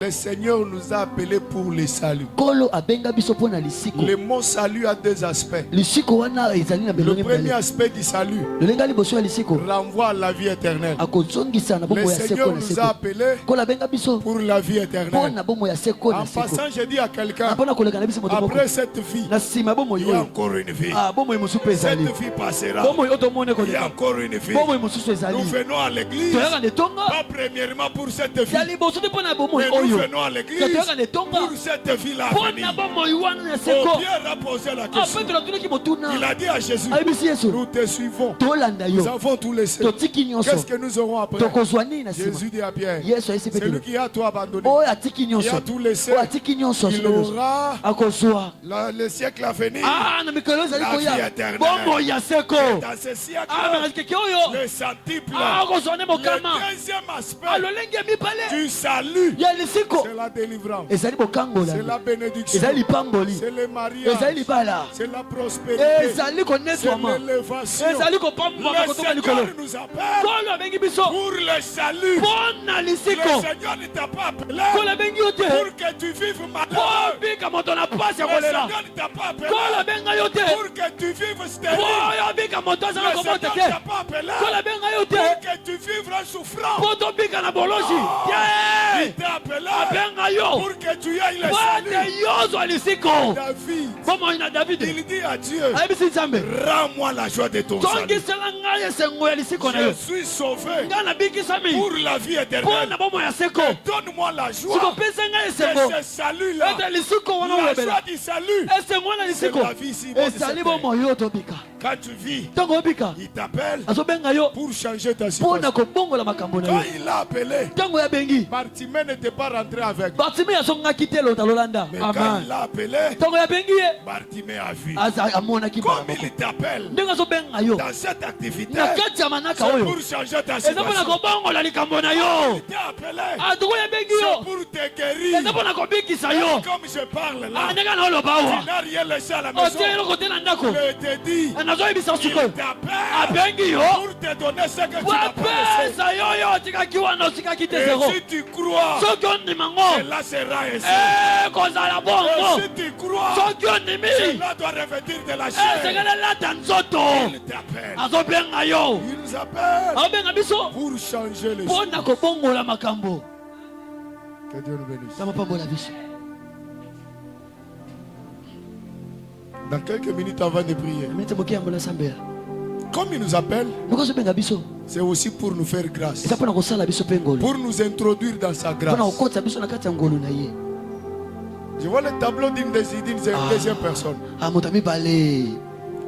Le Seigneur nous a appelés pour le salut. Le mot salut a deux aspects. Le premier aspect du salut renvoie à la vie éternelle. Le Seigneur nous a appelés pour la vie éternelle. En passant, je dis à quelqu'un, après cette vie, il y a encore une vie. Cette vie passera. Il y a encore une vie. Nous venons à l'église, pas premièrement pour cette vie, mais nous venons à l'église pour cette vie-là à venir. Pierre a posé la question. Il a dit à Jésus, nous te suivons. Nous avons tout laissé. Qu'est-ce que nous aurons après? Jésus dit à Pierre, c'est lui qui a tout abandonné. Il a tout laissé. Il aura le siècle à venir. La vie éternelle. Et dans ce siècle, le centuple, le deuxième aspect du salut, c'est la délivrance, c'est la bénédiction, c'est le mariage, c'est la prospérité, c'est l'élévation. Le Seigneur nous appelle pour le salut. Le Seigneur ne t'a pas appelé pour que tu vives malheureux. Le Seigneur ne t'a pas appelé pour que tu vives stérile. Le Seigneur ne t'a pas appelé pour que tu vives en souffrance. Il t'a appelé pour que tu aies le salut. David, il dit à Dieu, rends-moi la joie de ton salut. Je suis sauvé pour la vie éternelle. Donne-moi la joie de ce salut-là. La joie du salut, c'est la vie si bonne. Quand tu vis, il t'appelle pour changer ta situation. Quand il l'a appelé, Bartimée n'était pas rentré avec. Mais quand il l'a appelé, Bartimée a vu. Comme il t'appelle dans cette activité, c'est pour changer ta situation. Il t'a appelé, c'est pour te guérir. Comme je parle là, tu n'as rien laissé à la maison. Je te dis, il t'appelle pour te donner ce que tu n'as pas laissé. Et si tu crois, cela sera ainsi. Et si tu crois, cela doit revêtir de la chair. Il t'appelle. Il nous appelle pour changer les choses. Que Dieu nous bénisse. Dans quelques minutes avant de prier, comme il nous appelle, c'est aussi pour nous faire grâce, pour nous introduire dans sa grâce. Je vois le tableau d'une deuxième personne.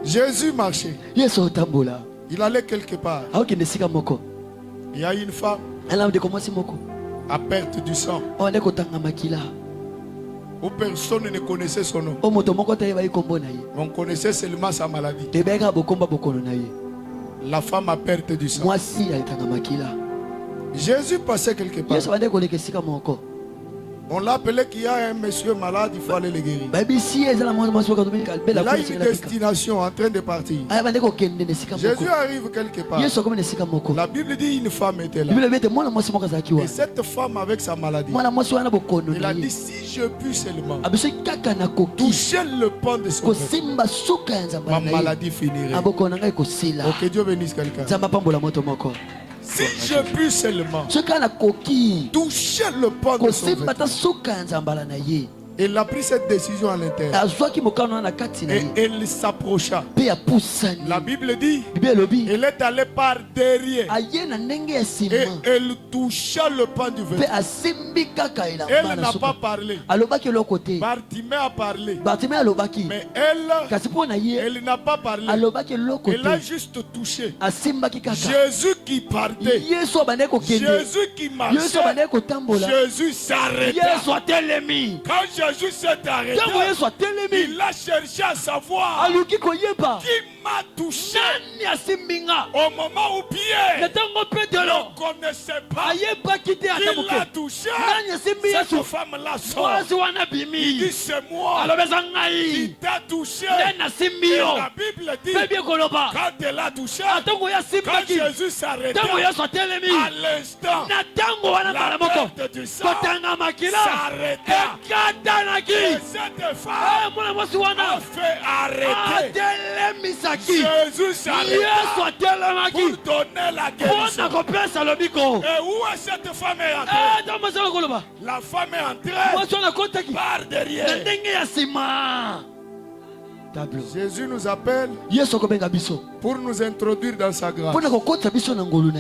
Jésus marchait. Il allait quelque part. Il y a une femme à perte du sang, où personne ne connaissait son nom. On connaissait seulement sa maladie. La femme à perte du sang. Jésus passait quelque part. On l'a appelé qu'il y a un monsieur malade, il faut aller le guérir. Il a une destination en train de partir. Jésus arrive quelque part. La Bible dit une femme était là. Et cette femme avec sa maladie, il a dit si je puis seulement toucher le pan de son vêtement, ma maladie finirait. Oh, que Dieu bénisse quelqu'un. Si je puis seulement toucher le pan de son vêtement. Elle a pris cette décision à l'intérieur. Et elle s'approcha. La Bible dit, elle est allée par derrière. Et elle toucha le pan du vêtement. Elle n'a pas parlé. Bartimée a parlé. Mais elle n'a pas parlé. Elle a juste touché. Jésus qui partait. Jésus qui marchait. Jésus s'arrêta. Quand Jésus s'est arrêté, il a cherché à savoir qui m'a touché au moment où Pierre ne connaissait pas qu'il l'a touché. Cette femme-là sort. Il dit c'est moi qui t'a touché. Et la Bible dit quand elle a touché, quand Jésus s'arrêtait, à l'instant la perte du sang s'arrêta. Et cette femme a fait arrêter. Jésus s'arrêta pour donner la guérison. Et où est cette femme entrée? La femme est entrée par derrière. Jésus nous appelle pour nous introduire dans sa grâce.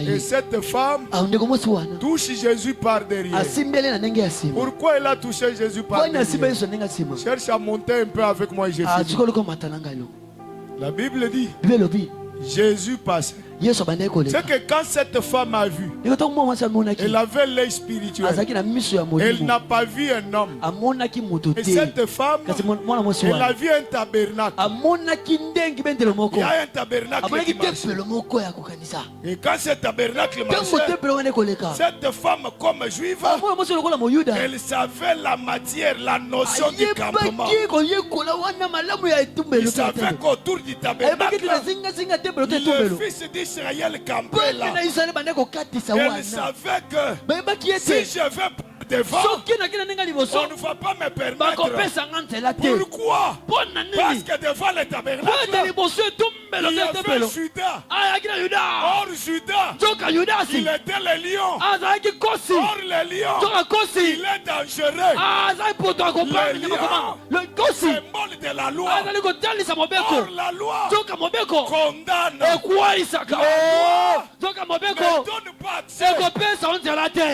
Et cette femme touche Jésus par derrière. Pourquoi elle a touché Jésus par derrière? Cherche à monter un peu avec moi et j'ai fini. La Bible dit Jésus passait. C'est que quand cette femme a vu, elle avait l'œil spirituel. Elle n'a pas vu un homme. Et cette femme, elle a vu un tabernacle. Il y a un tabernacle qui marche. Et quand ce tabernacle marchait, cette femme comme juive, elle savait la matière, la notion du campement. Elle savait qu'autour du tabernacle, le fils d'Israël campait là. Elle savait que si je vais devant, on ne va pas me permettre. Pourquoi? Parce que devant le tabernacle, il y avait Judas. Or Judas, il était le lion. Or le lion, il est dangereux. Le lion, symbole de la loi. Or la loi condamne. La loi ne donne pas accès.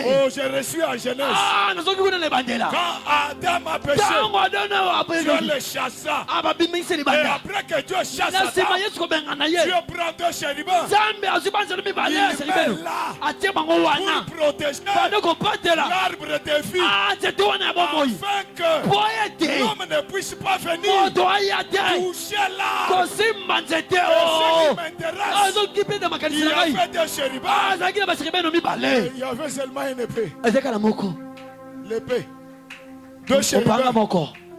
Oh, j'ai reçu en Genèse. Quand Adam a péché, Dieu le chassa. Et après que Dieu chasse Adam, Dieu prend deux chérubins. Il met là pour protéger l'arbre de vie, afin que l'homme ne puisse pas venir toucher l'arbre. Et ce qui m'intéresse, il y avait des chérubins. Il y avait seulement une épée. L'épée. Deux chérubins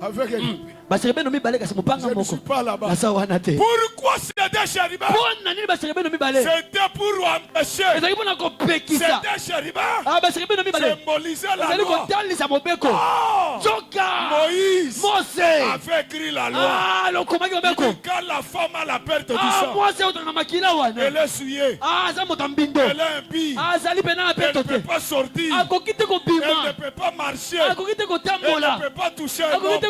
avec une épée. Je ne suis pas là-bas. Pourquoi c'est des chérubins? C'était pour empêcher. C'était chérubins symboliser la loi. Moïse avait écrit la loi. Quand la femme a la perte du sang, elle est souillée, elle est impie, elle ne peut pas sortir, elle ne peut pas marcher, elle ne peut pas toucher un homme.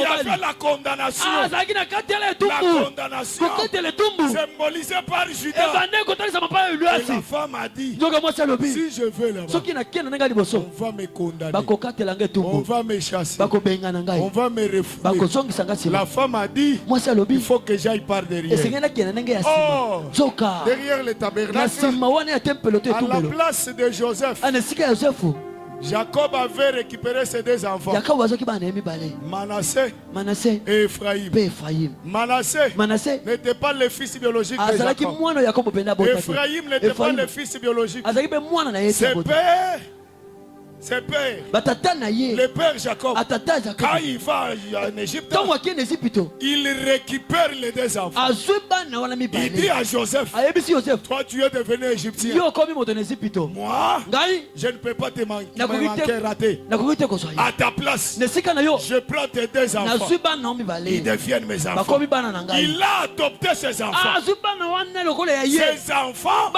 Il y avait la condamnation. La condamnation symbolisée par Judas. Et la femme a dit, si je vais là-bas, on va me condamner, on va me chasser, on va me refouler. La femme a dit, il faut que j'aille par derrière. Oh, derrière le tabernacle, à la place de Joseph, Jacob avait récupéré ses deux enfants, Manassé et Ephraïm. Manassé n'était pas le fils biologique de Jacob. Ephraïm n'était pas le fils biologique. Ses pères, le père Jacob, quand il va en Égypte, il récupère les deux enfants. Il dit à Joseph, toi tu es devenu égyptien. Moi, je ne peux pas te manquer raté. À ta place, je prends tes deux enfants. Ils deviennent mes enfants. Il a adopté ses enfants. Ses enfants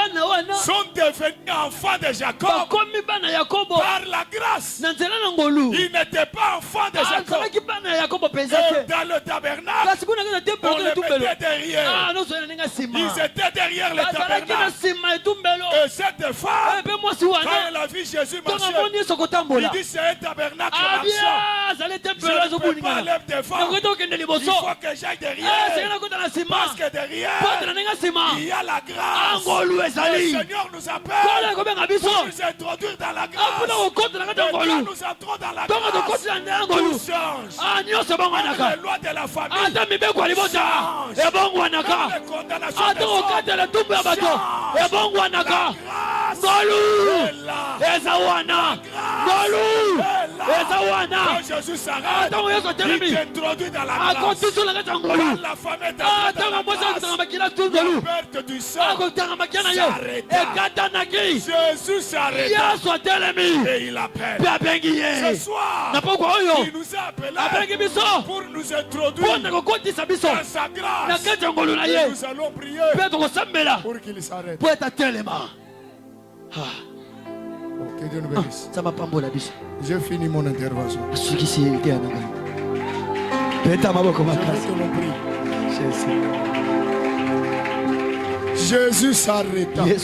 sont devenus enfants de Jacob par la grâce. Il n'était pas enfant de Jacob. Et dans le tabernacle, on les mettait derrière. Ils étaient derrière le tabernacle. Et cette femme, quand elle a vu Jésus marcher, il dit c'est un tabernacle marchand. ne peux pas aller devant. Il faut que j'aille derrière. Parce que derrière, il y a la grâce. Le Seigneur nous appelle pour nous introduire dans la grâce. Et quand nous entrons dans la grâce, tout change. Les lois de la famille changent. Les condamnations quand Jésus s'arrête, il t'introduit dans la grâce. Quand la femme est entrée dans la grâce, la perte du sang s'arrêta. Jésus s'arrêta et il appelle. Ce soir, il nous a appelés pour nous introduire dans sa grâce. Et nous allons prier pour qu'il s'arrête. Que Dieu nous bénisse. J'ai fini mon intervention. Je Jésus s'arrêta et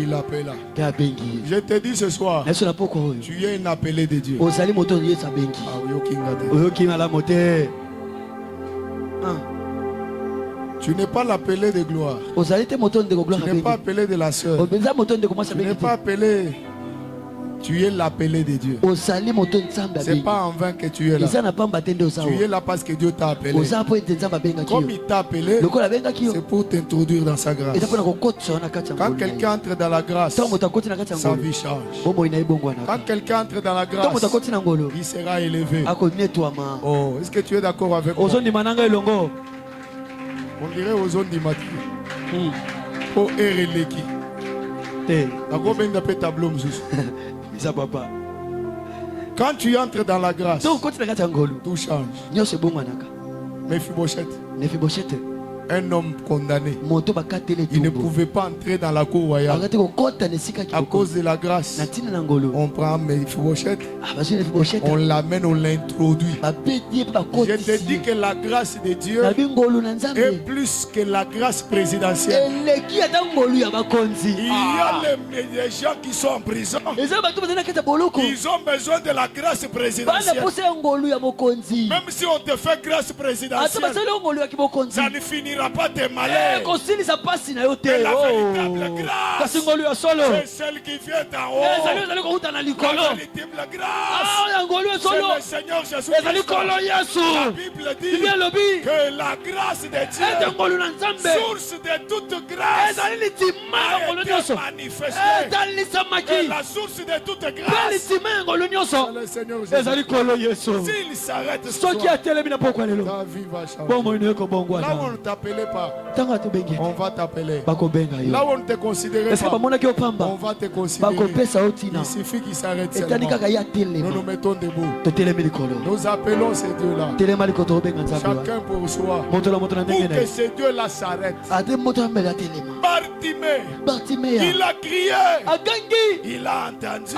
il appela. Je te dis ce soir, tu es un appelé de Dieu. Tu n'es pas l'appelé de gloire. Tu n'es pas appelé de la sœur. Tu n'es pas appelé. Tu es l'appelé de Dieu. Ce n'est pas en vain que tu es là. Tu es là parce que Dieu t'a appelé. Comme il t'a appelé, c'est pour t'introduire dans sa grâce. Quand quelqu'un entre dans la grâce, sa vie change. Quand quelqu'un entre dans la grâce, il sera élevé. Oh, est-ce que tu es d'accord avec moi? On dirait aux zones du matin. Pour Ereleki. Quand tu entres dans la grâce, tout change. Mephibosheth, un homme condamné, il ne pouvait pas entrer dans la cour royale à cause de la grâce. On prend Mephibosheth, on l'amène, on l'introduit. Je te dis que la grâce de Dieu est plus que la grâce présidentielle. Il y a les gens qui sont en prison. Ils ont besoin de la grâce présidentielle. Même si on te fait grâce présidentielle, ça ne finira pas tes malheurs. Mais la véritable grâce, c'est celle qui vient d'en haut. La véritable grâce, c'est le Seigneur Jésus. La Bible dit que la grâce de Dieu, source de toute grâce, a été manifestée. Et la source de toute grâce, c'est le Seigneur Jésus. S'il s'arrête ce soir, ta vie va changer. Là où on ne t'appelait pas, on va t'appeler. Là où on ne te considérait pas, on va te considérer. Il suffit qu'il s'arrête seulement. Nous nous mettons debout. Nous appelons ces dieux-là. Chacun pour soi. Pour que ces dieux-là s'arrêtent. Bartimée, il a crié. Il a entendu.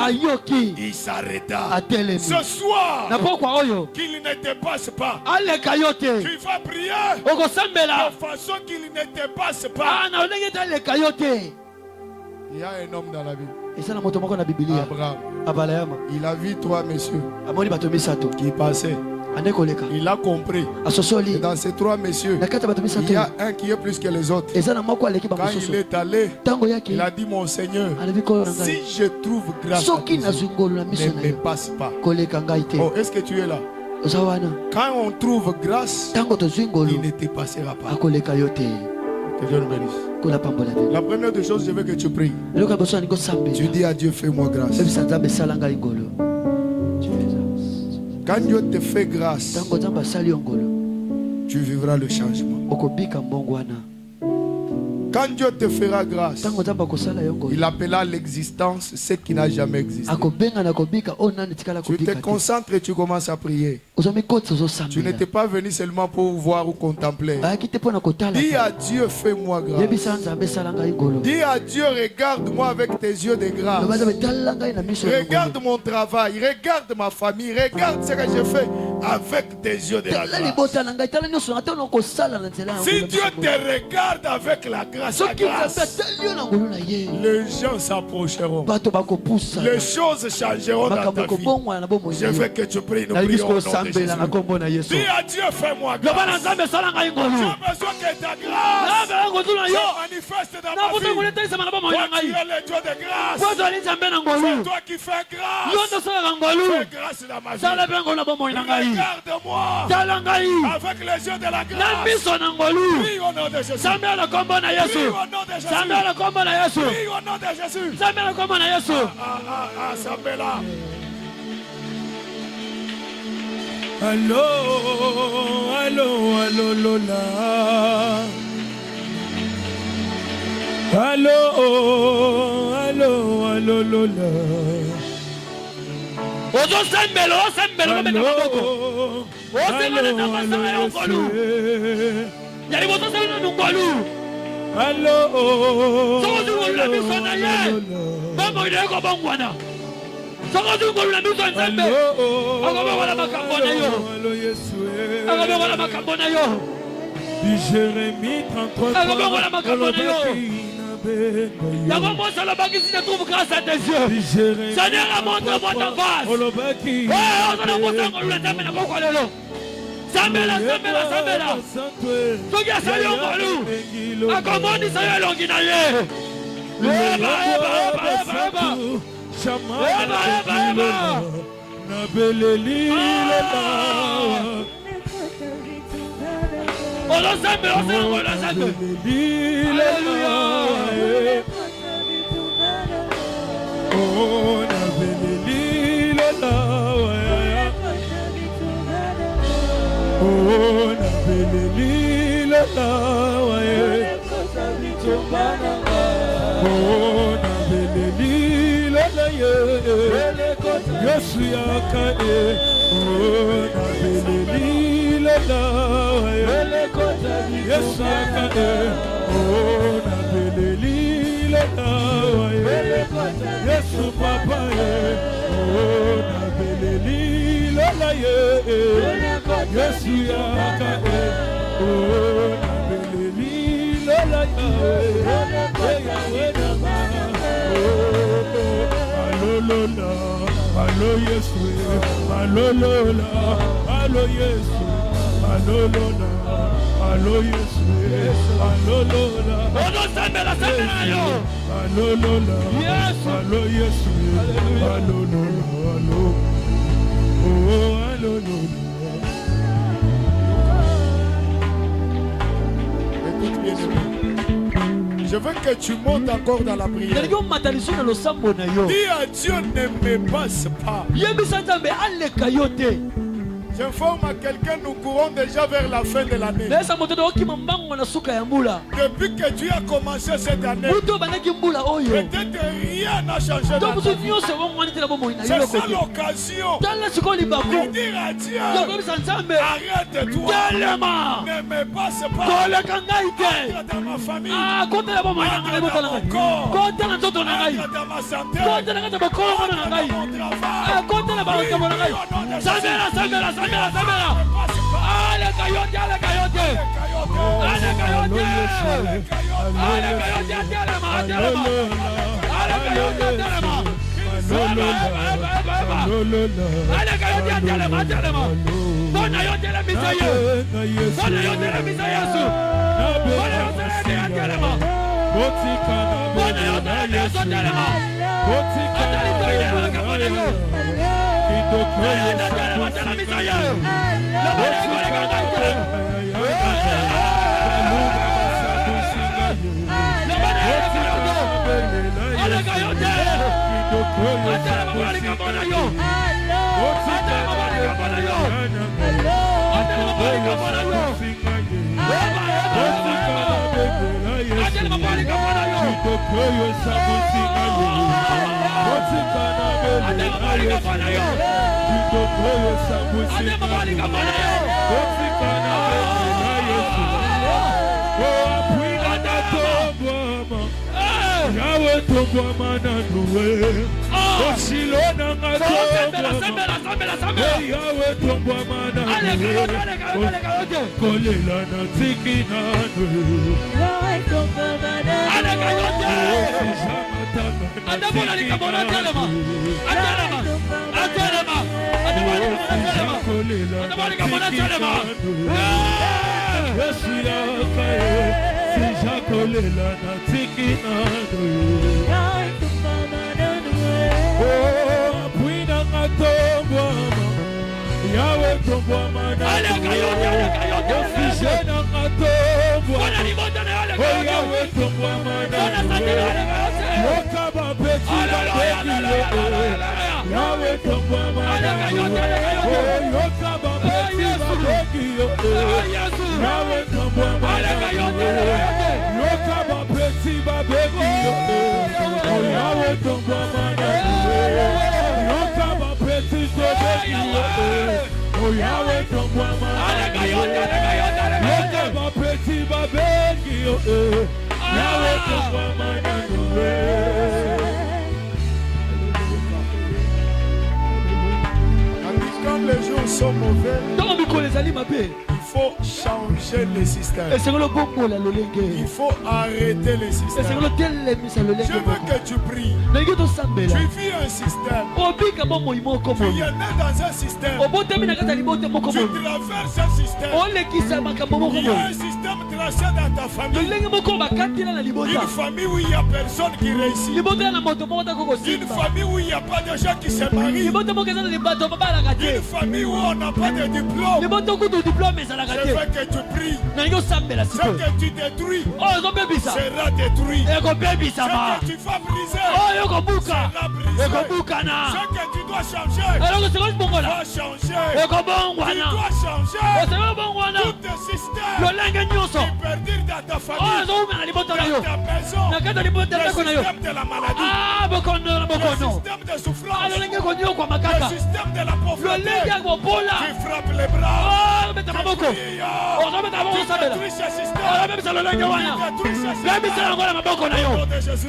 Il s'arrêta. Ce soir, qu'il ne te passe pas. Tu vas prier de façon qu'il ne te passe pas. Il y a un homme dans la Bible, Abraham. Il a vu trois messieurs qui passaient. Il a compris. Et dans ces trois messieurs, il y a un qui est plus que les autres. Quand il est allé, il a dit: mon Seigneur, si je trouve grâce à tes yeux, ne me passe pas. Oh, est-ce que tu es là? Quand on trouve grâce, il ne te passera pas. Que Dieu nous bénisse. La première des choses, je veux que tu pries. Tu dis à Dieu: fais-moi grâce. Quand Dieu te fait grâce, tu vivras le changement. Quand Dieu te fera grâce, il appellera l'existence ce qui n'a jamais existé. Tu te concentres et tu commences à prier. Tu n'étais pas venu seulement pour voir ou contempler. Dis à Dieu: fais-moi grâce. Dis à Dieu: regarde-moi avec tes yeux de grâce. Regarde mon travail, regarde ma famille, regarde ce que je fais avec tes yeux de la grâce. Si Dieu te regarde avec la grâce, les gens s'approcheront. Les choses changeront dans ta vie. Je veux que tu pries, nous prions au nom de Jésus. Dis à Dieu, fais-moi grâce. J'ai besoin que ta grâce se manifeste dans ma vie. Toi qui es le Dieu de grâce. C'est toi qui fais grâce. Fais grâce dans ma vie. Regarde-moi avec les yeux de la grâce. Prie au nom de Jésus. Prie au nom de Jésus. Prie au nom de Jésus. Sambela. Allô, allô, allô, Lola. Allô, allô, allô, Lola. Ozo sembelo, sembelo, allô, Jérémie 33. Si trouve grâce à tes yeux. Seigneur, montre-moi ta face. Sambela. Soki asali ongolu. Akomoni sayo elongi na ye. Eba. Nabeleli Lola. Olo sambela sangola sato. Alléluia. Oh, nabeleli Lola. Oh, nabeleli Lola. Oh, nabeleli Lola. Yesu yakae. Oh, nabeleli Lola. Yesu yakae. Oh, nabeleli Lola. Yesu papa ye. Oh, nabeleli Lola ye. Yesu yakae. Oh, nabeleli Lola ye. Allo Lola, allo Yesu, allo Lola, allo Yesu, allo Lola, allo Yesu, allo Lola. Ozo sambela yo. Allo Lola, allo Yesu, allo Lola, allo. Oh, allo Lola. Écoute bien. Je veux que tu montes encore dans la prière. Dis à Dieu, ne me passe pas. J'informe à quelqu'un, nous courons déjà vers la fin de l'année. Depuis que Dieu a commencé cette année, peut-être rien n'a changé dans ta vie. C'est ça l'occasion de dire à Dieu, arrête-toi, ne me passe pas. Entre dans ma famille, entre dans mon corps, entre dans ma santé, entre dans mon travail. Yahweh Quand les jours sont mauvais, il faut changer le système. Il faut arrêter le système. Je veux que tu pries. Tu vis un système. Tu es né dans un système. Tu traverses un système. Il y a un système tracé dans ta famille. Une famille où il n'y a personne qui réussit. Une famille où il n'y a pas de gens qui se marient. Une famille où on n'a pas de diplôme. Je veux que tu pries. Ce que tu détruis sera détruit. Ce que tu vas briser sera brisé. Ce que tu dois changer va changer. Tu dois changer tout le système qui perdure dans ta famille, dans ta maison, le système de la maladie, le système de souffrance, le système de la pauvreté. Tu frappes les bras. Tu détruis ce système. Tu détruis ce système. Au nom de Jésus.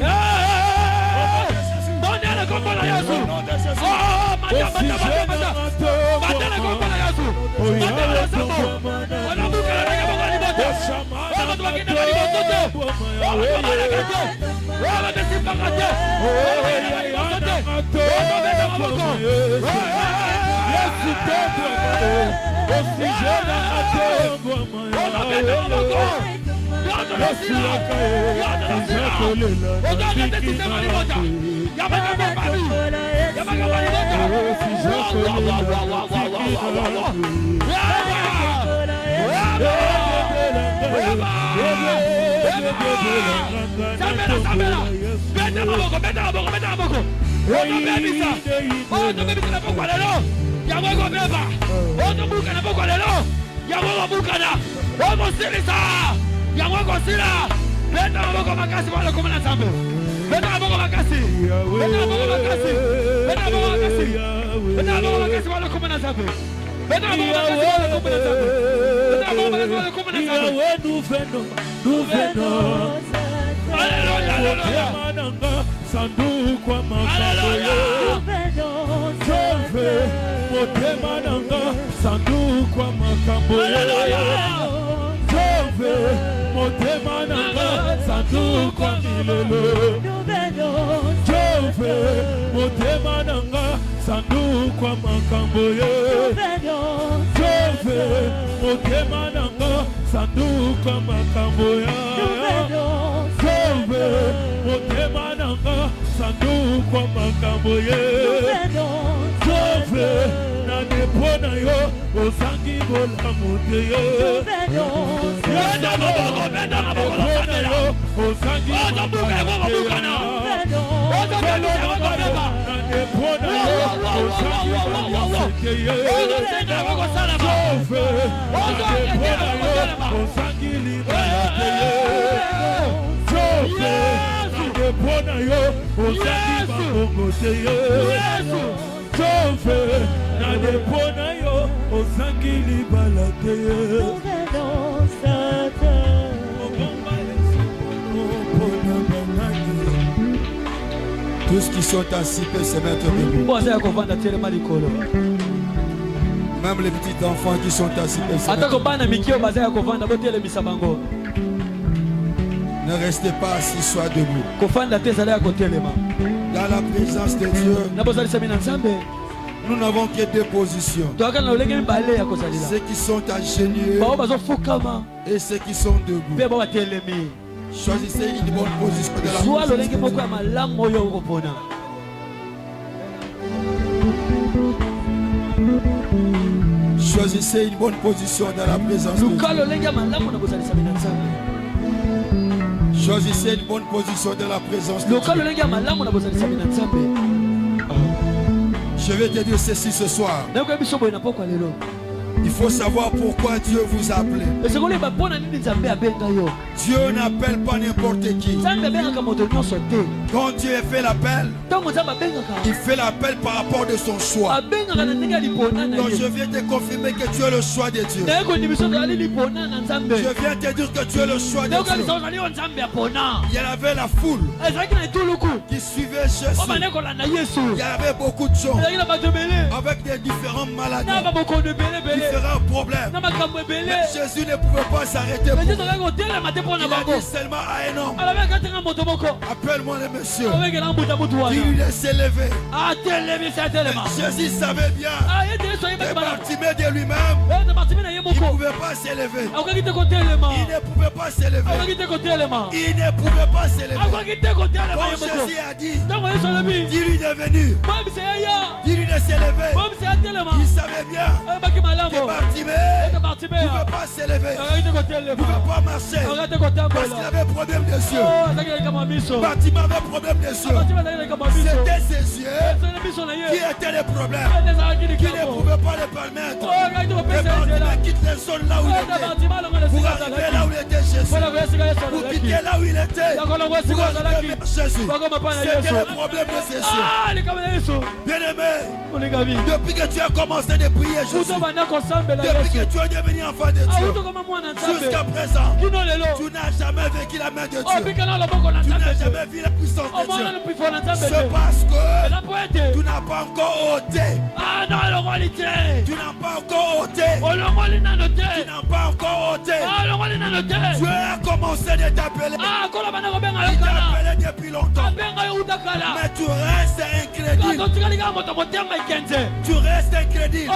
Tous qui sont assis peuvent se mettre debout. Même les petits enfants qui sont assis peuvent se mettre debout. Ne restez pas assis, sois debout. Dans la présence de Dieu, nous n'avons que deux positions. Ceux qui sont agenouillés et ceux qui sont debout. Choisissez une bonne position de la Choisissez une bonne position dans la présence de Dieu. Choisissez une bonne position dans la présence de Dieu. Je vais te dire ceci ce soir. Il faut savoir pourquoi Dieu vous a appelé. Dieu n'appelle pas n'importe qui. Quand Dieu fait l'appel, il fait l'appel par rapport de son choix. Donc je viens te confirmer que tu es le choix de Dieu. Je viens te dire que tu es le choix de Dieu. Il y avait la foule qui suivait Jésus. Il y avait beaucoup de gens avec des différentes maladies, différents problèmes. Mais Jésus ne pouvait pas s'arrêter pour eux. Il a dit seulement à un homme, appelle-moi le monsieur. Il lui laissait lever. Jésus savait bien que Bartimée de lui-même, il ne pouvait pas s'élever. Il ne pouvait pas s'élever. Il ne pouvait pas s'élever. Quand Jésus a dit, dis-lui de venir, dis-lui de s'élever. Il savait bien que Bartimée ne pouvait pas s'élever, ne pouvait pas marcher parce qu'il avait problème des yeux. Bartimée avait problème des yeux. C'était ses yeux qui étaient les problèmes, qui ne pouvaient pas les permettre. Et Bartimée quitte les zones là où il était pour arriver là où il était Jésus, pour quitter là où il était pour arriver vers Jésus. C'était le problème de ses yeux. Bien-aimé, depuis que tu as commencé de prier Jésus, depuis que tu es devenu enfant de Dieu, jusqu'à présent, tu n'as jamais vécu la main de Dieu. Tu n'as jamais vu la puissance de Dieu. C'est parce que tu n'as pas encore ôté. Tu n'as pas encore ôté. Tu n'as pas encore ôté. Dieu a commencé de t'appeler. Il t'a appelé depuis longtemps. Mais tu restes incrédule. Tu restes incrédule. Tu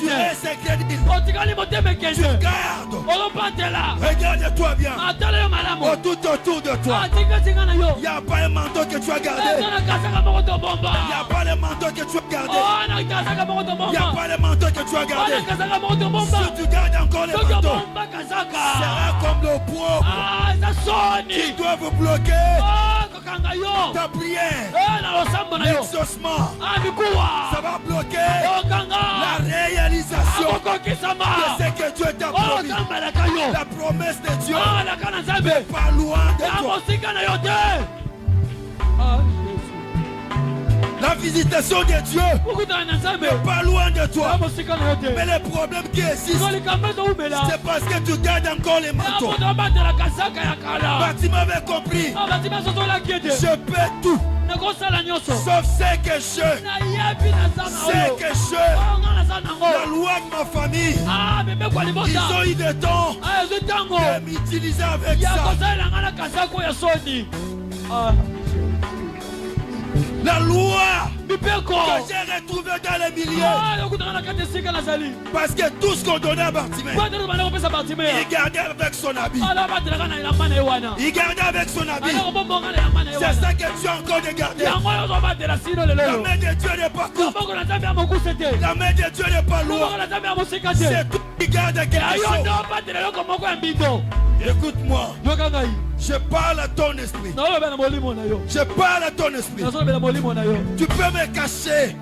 restes incrédule. Tu gardes. Regarde-toi bien. Tout autour de toi. Il n'y a pas un manteau que tu as gardé. Il n'y a pas le manteau que tu as gardé. Il n'y a pas le manteau que tu as gardé. Si tu gardes encore le manteau, sera comme le propre qui doit vous bloquer ta prière, l'exaucement. Ça va bloquer la réalisation de ce que Dieu t'a promis. La promesse de Dieu n'est pas loin de toi. La visitation de Dieu n'est pas loin de toi. Mais le problème qui existe, c'est parce que tu gardes encore les manteaux. Bartimée avait compris. Je peux tout. Sauf ce que je la loi de ma famille, ils ont eu des temps de m'utiliser avec ça. La loi que j'ai retrouvée dans les milieux. Parce que tout ce qu'on donnait à Bartimée, il gardait avec son habit. Il gardait avec son habit. C'est ça que tu as encore de garder. La main de Dieu n'est pas courte. La main de Dieu n'est pas lourde. C'est tout qui garde quelque chose. Écoute-moi. Je parle à ton esprit. Je parle à ton esprit. Tu peux me cacher,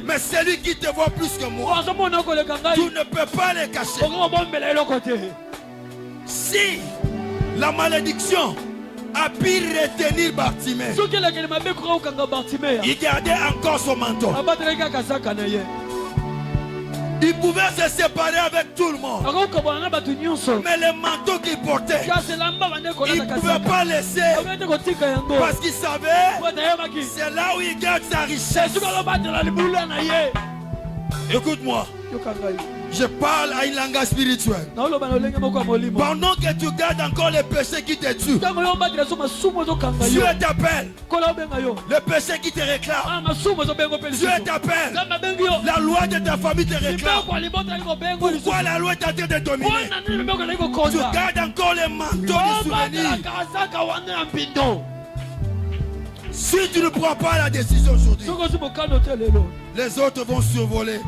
mais celui qui te voit plus que moi, tu ne peux pas le cacher. Si la malédiction a pu retenir Bartimée, il gardait encore son manteau. Il pouvait se séparer avec tout le monde. Mais le manteau qu'il portait, il ne pouvait pas laisser. Parce qu'il savait, c'est là où il garde sa richesse. Écoute-moi. Je parle à une langue spirituelle. Pendant que tu gardes encore les péchés qui te tuent, Dieu t'appelle. Le péché qui te réclame, Dieu t'appelle. La loi de ta famille te réclame. Pourquoi la loi est en train de dominer? Tu gardes encore les manteaux du souvenir. Si tu ne prends pas la décision aujourd'hui, les autres vont survoler.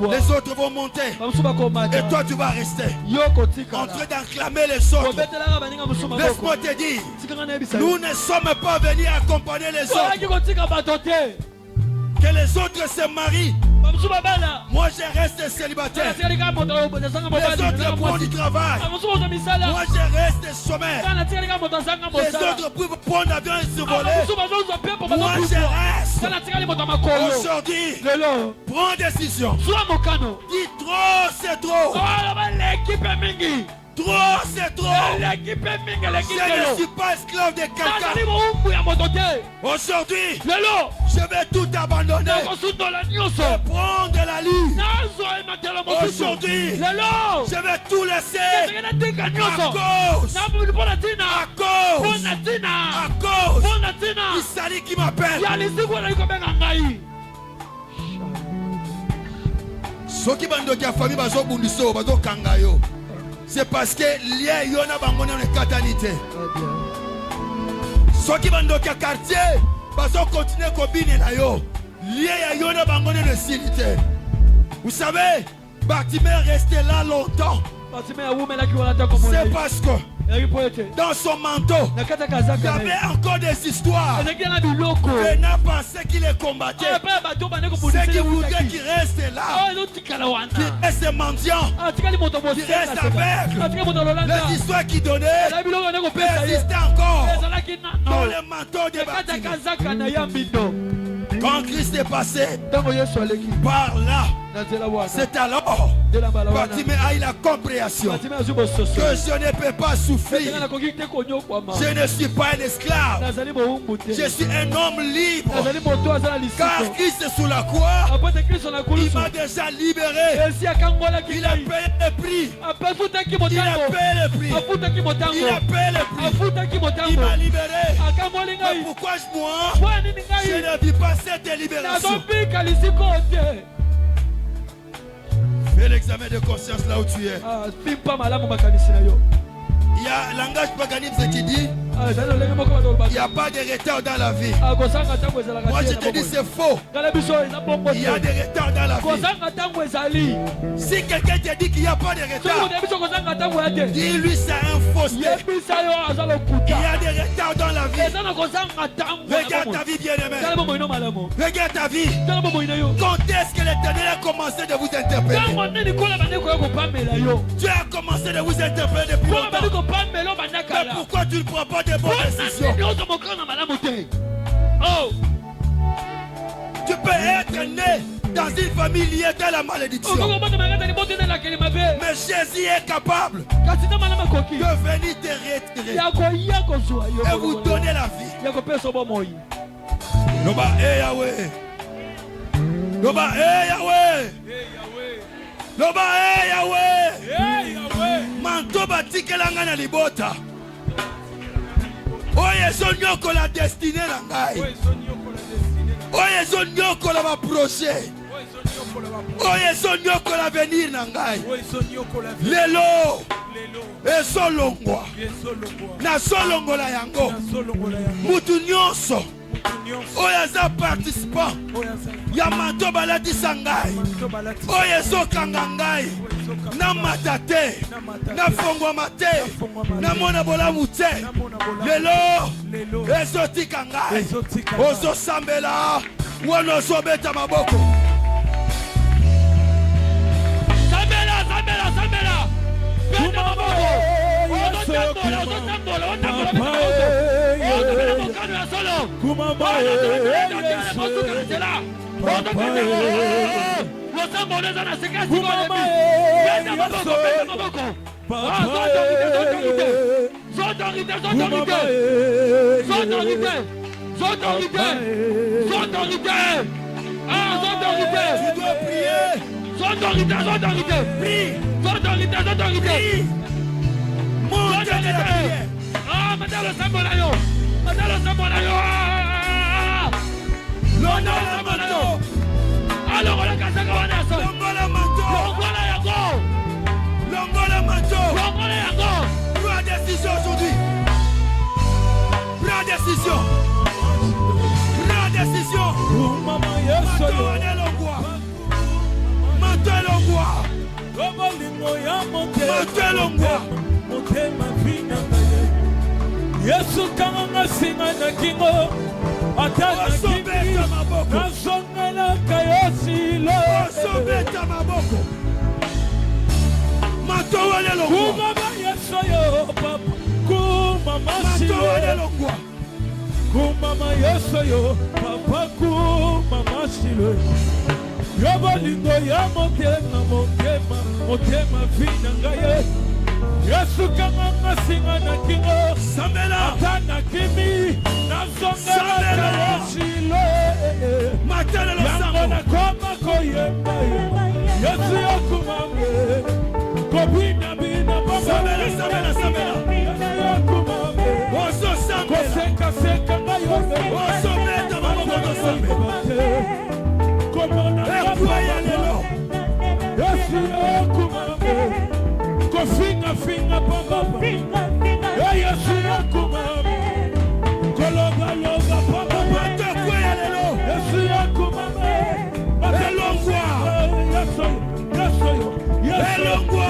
Les autres vont monter. Et toi, tu vas rester en train d'acclamer les autres. Laisse-moi te dire, nous ne sommes pas venus accompagner les autres. Que les autres se marient. Moi je reste célibataire. Les autres prennent du travail. Moi je reste chômeur. Les autres peuvent prendre l'avion et survoler. Moi je reste. Aujourd'hui, prends décision. Dis trop, c'est trop. Trop, c'est trop. Je ne suis pas esclave de quelqu'un. Aujourd'hui, je vais tout abandonner et prendre la ligne. Aujourd'hui, je vais tout laisser à cause il s'agit qui m'appelle. Ceux qui bandent la famille, c'est parce que lié yona bangona ne katanité. Ceux qui bandent le quartier, parce qu'on continue combiner na yo. Lié yona bangona ne silité. Vous savez, Bartimée est resté là longtemps. C'est parce que dans son manteau, il y avait encore des histoires. Bena pensait qu'il est combattu. C'est qu'il voudrait qu'il reste là. Qu'il reste mendiant. Qu'il reste aveugle. Les histoires qu'il donnait persistaient encore dans le manteau de Bartimée. Quand Christ est passé par là, c'est alors Bartimée a eu la compréhension que je ne peux pas souffrir. Je ne suis pas un esclave. Je suis un homme libre. Car Christ est sous la croix. Il m'a déjà libéré. Il a payé le prix. Il a payé le prix. Il a payé le prix. Il m'a libéré. Mais pourquoi moi, je ne vis pas cette libération? Fais l'examen de conscience là où tu es. Il y a un langage paganisme qui dit il n'y a pas de retard dans la vie. Moi je te dis c'est faux. Il y a des retards dans la vie. Si quelqu'un te dit qu'il n'y a pas de retard, dis-lui c'est un fausseté. Il y a des retards dans la vie. Regarde ta vie bien-aimée. Regarde ta vie. Quand est-ce que l'Éternel a commencé de vous interpeller? Dieu a commencé de vous interpeller depuis longtemps. Mais pourquoi tu ne prends pas de bonnes décisions? Tu peux être né dans une famille liée à la malédiction. Mais Jésus est capable de venir te retirer et vous donner la vie. Loba eh Yahweh. Loba eh Yahweh. Loba eh Yahweh. Manto batikelanga na libota. Oye so nyoko la destinée na ngai. Oye so nyoko la ma projet. Oye so nyoko la venir na ngai. Lelo. Esolongwa. Na solongola yango. Mutu nyonso. Oye za participant. Ya manto balatisa ngai. Oye so kanga ngai. Na matate. Na fongwama te. Na mona bolamu te. Lelo. Ezotika ngai. Ozo sambela. Wana sobeta maboko. Sambela. Benda maboko. Tu dois prier. Prie. Monte à la prière. Prends décision aujourd'hui. Prends décision. Yesu kanga singa na kingo atana kimi nasongela kayosilo sobeta maboko matowale longwa kuma Yesu yo papa kuma matowale longwa kuma Yesu yo papa kuma masilo yo bolingo ya motema fina ngaye Yesu kanga masinga na kingo Samela atana kimi nasongela kayosilo matala lo sambo na koma koyemba Yesu yokumame kobina bina Samela yokumame Oso Samela seka ngayo Oso meta maboko Samela komona Ekwaya lelo Yesu yokumame kofinga pamba Yesu yokumame kologa pamba Ekwaya lelo Yesu yokumame elongwa elongwa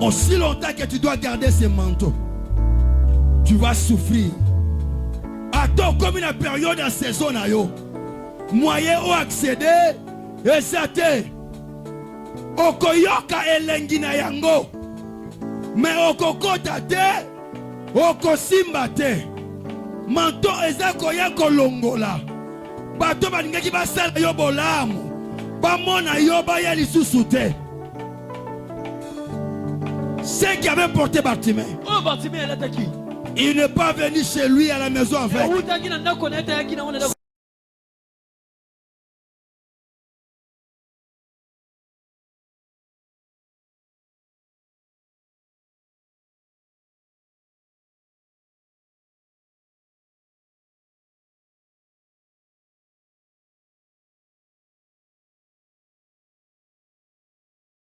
Aussi longtemps que tu dois garder ce manteau, tu vas souffrir. Attends comme une période en saison, moyen ou accéder, et ça te. Okoyoka elengi na yango, mais okokota te, okosimba te. Manteau eza koya kolongola. Bato balingaki basala yo bolamu, bamona yo baya lisusu te. Ceux qui avaient porté Bartimée, il n'est pas venu chez lui à la maison en fait.